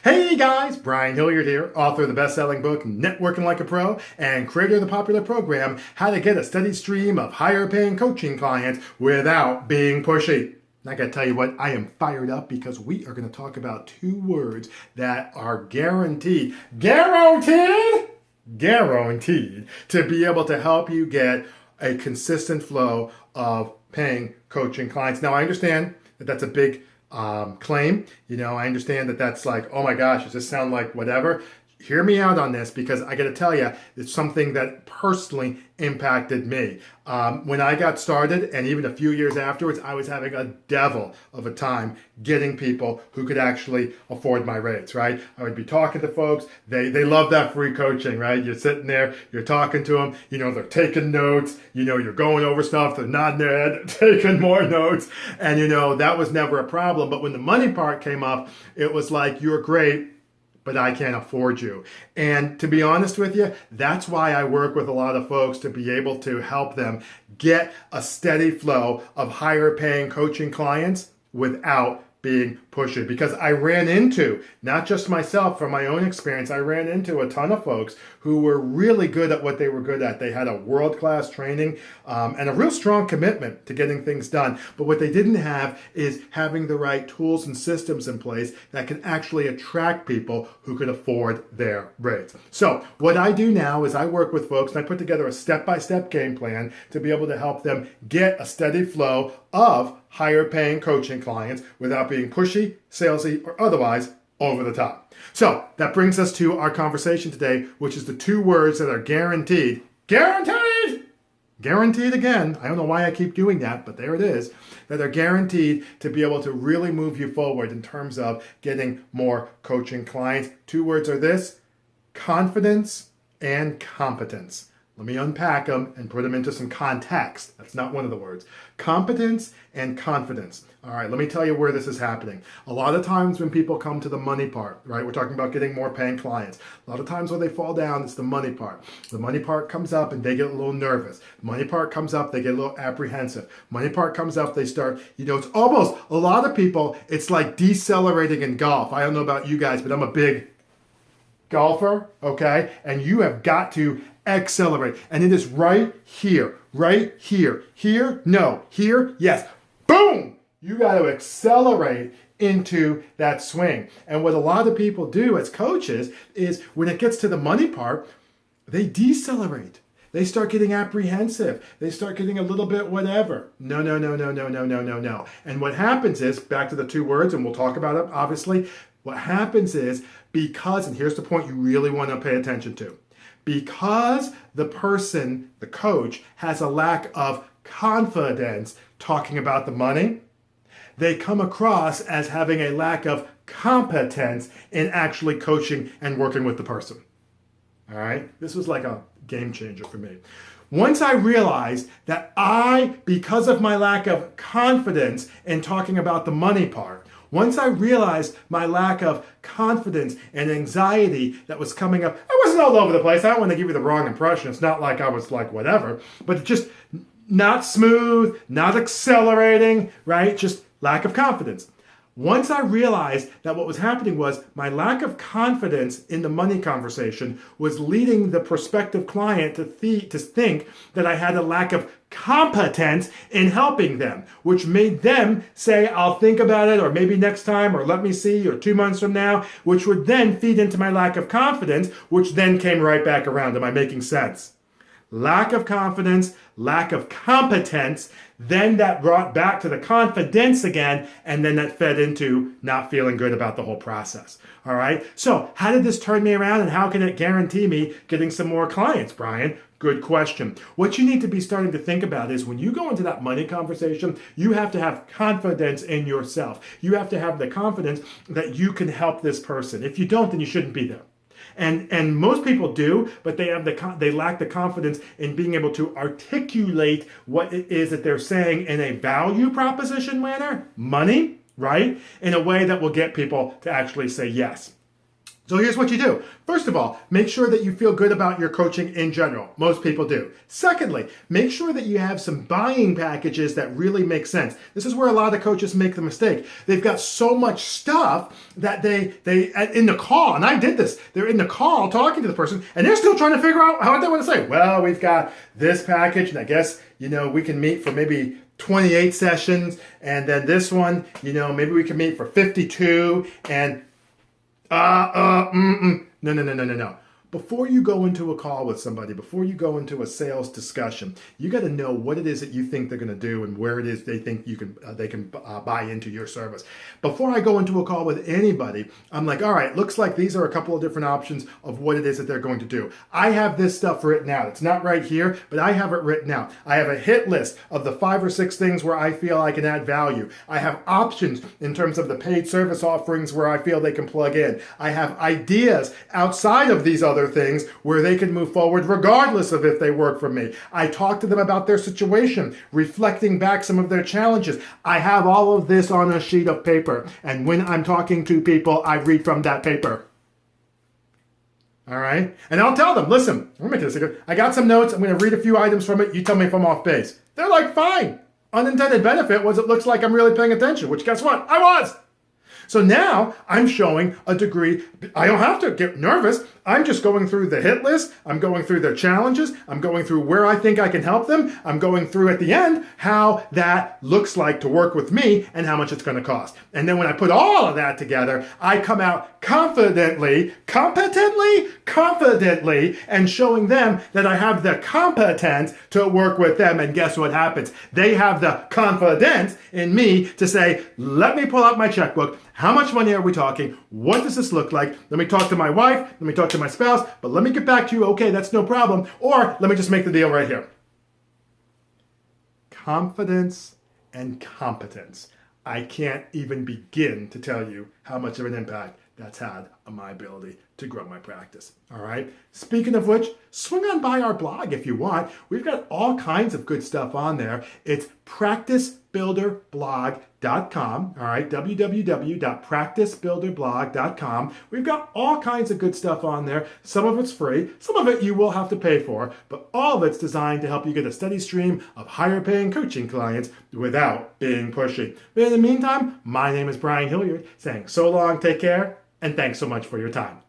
Hey guys, Brian Hilliard here, author of the best-selling book Networking Like a Pro and creator of the popular program How to Get a Steady Stream of Higher-Paying Coaching Clients Without Being Pushy. And I gotta tell you what, I am fired up because we are going to talk about two words that are guaranteed to be able to help you get a consistent flow of paying coaching clients. Now, I understand that that's a big claim. I understand that that's like, oh my gosh, does this sound like whatever? Hear me out on this because I got to tell you, it's something that personally impacted me. When I got started, and even a few years afterwards, I was having a devil of a time getting people who could actually afford my rates, right? I would be talking to folks. They love that free coaching, right? You're sitting there, you're talking to them, they're taking notes, you're going over stuff, they're nodding their head, taking more notes. And, that was never a problem. But when the money part came up, it was like, you're great, but I can't afford you. And to be honest with you, that's why I work with a lot of folks to be able to help them get a steady flow of higher paying coaching clients without being pushy. Because I ran into, not just myself, from my own experience, I ran into a ton of folks who were really good at what they were good at. They had a world-class training and a real strong commitment to getting things done. But what they didn't have is having the right tools and systems in place that can actually attract people who could afford their rates. So what I do now is I work with folks and I put together a step-by-step game plan to be able to help them get a steady flow of higher paying coaching clients without being pushy, salesy, or otherwise over the top. So that brings us to our conversation today, which is the two words that are guaranteed. Guaranteed again. I don't know why I keep doing that, but there it is. That are guaranteed to be able to really move you forward in terms of getting more coaching clients. Two words are this: confidence and competence. Let me unpack them and put them into some context. That's not one of the words. Competence and confidence. All right, let me tell you where this is happening. A lot of times when people come to the money part, right, we're talking about getting more paying clients. A lot of times when they fall down, it's the money part. The money part comes up and they get a little nervous. The money part comes up, they get a little apprehensive. Money part comes up, they start, it's almost, a lot of people, it's like decelerating in golf. I don't know about you guys, but I'm a big golfer, okay? And you have got to accelerate. And it is right here, here, no, here, yes. Boom! You got to accelerate into that swing. And what a lot of people do as coaches is when it gets to the money part, they decelerate. They start getting apprehensive. They start getting a little bit whatever. No. And what happens is, back to the two words, and we'll talk about it, obviously, what happens is because, and here's the point you really want to pay attention to, because the person, the coach, has a lack of confidence talking about the money, they come across as having a lack of competence in actually coaching and working with the person. All right? This was like a game changer for me. Once I realized that because of my lack of confidence in talking about the money part, once I realized my lack of confidence and anxiety that was coming up, I wasn't all over the place. I don't want to give you the wrong impression. It's not like I was like whatever, but just not smooth, not accelerating, right? Just lack of confidence. Once I realized that what was happening was my lack of confidence in the money conversation was leading the prospective client to think that I had a lack of competence in helping them, which made them say, I'll think about it, or maybe next time, or let me see, or 2 months from now, which would then feed into my lack of confidence, which then came right back around. Am I making sense? Lack of confidence, lack of competence, then that brought back to the confidence again, and then that fed into not feeling good about the whole process. All right? So how did this turn me around, and how can it guarantee me getting some more clients, Brian? Good question. What you need to be starting to think about is when you go into that money conversation, you have to have confidence in yourself. You have to have the confidence that you can help this person. If you don't, then you shouldn't be there. And most people do, but they lack the confidence in being able to articulate what it is that they're saying in a value proposition manner, money, right? In a way that will get people to actually say yes. So here's what you do. First of all, make sure that you feel good about your coaching in general. Most people do. Secondly, make sure that you have some buying packages that really make sense. This is where a lot of coaches make the mistake. They've got so much stuff that they in the call, and I did this, they're in the call talking to the person, and they're still trying to figure out what they want to say. Well, we've got this package, and I guess, we can meet for maybe 28 sessions, and then this one, maybe we can meet for 52, and no. Before you go into a call with somebody, before you go into a sales discussion, you got to know what it is that you think they're going to do and where it is they think they can buy into your service. Before I go into a call with anybody, I'm like, all right, looks like these are a couple of different options of what it is that they're going to do. I have this stuff written out. It's not right here, but I have it written out. I have a hit list of the 5 or 6 things where I feel I can add value. I have options in terms of the paid service offerings where I feel they can plug in. I have ideas outside of these other things where they can move forward regardless of if they work for me. I talk to them about their situation, reflecting back some of their challenges. I have all of this on a sheet of paper, and when I'm talking to people, I read from that paper. All right? And I'll tell them, listen, let me make this again. I got some notes. I'm going to read a few items from it. You tell me if I'm off base. They're like, fine. Unintended benefit was it looks like I'm really paying attention, which guess what? I was. So now I'm showing a degree. I don't have to get nervous. I'm just going through the hit list. I'm going through their challenges. I'm going through where I think I can help them. I'm going through at the end how that looks like to work with me and how much it's going to cost. And then when I put all of that together, I come out competently, and showing them that I have the competence to work with them. And guess what happens? They have the confidence in me to say, let me pull out my checkbook. How much money are we talking? What does this look like? Let me talk to my wife. Let me talk to my spouse. But let me get back to you. Okay, that's no problem. Or let me just make the deal right here. Confidence and competence. I can't even begin to tell you how much of an impact that's had on my ability to grow my practice. All right. Speaking of which, swing on by our blog if you want. We've got all kinds of good stuff on there. It's practicebuilderblog.com. All right. www.practicebuilderblog.com. We've got all kinds of good stuff on there. Some of it's free. Some of it you will have to pay for, but all of it's designed to help you get a steady stream of higher paying coaching clients without being pushy. But in the meantime, my name is Brian Hilliard saying so long, take care, and thanks so much for your time.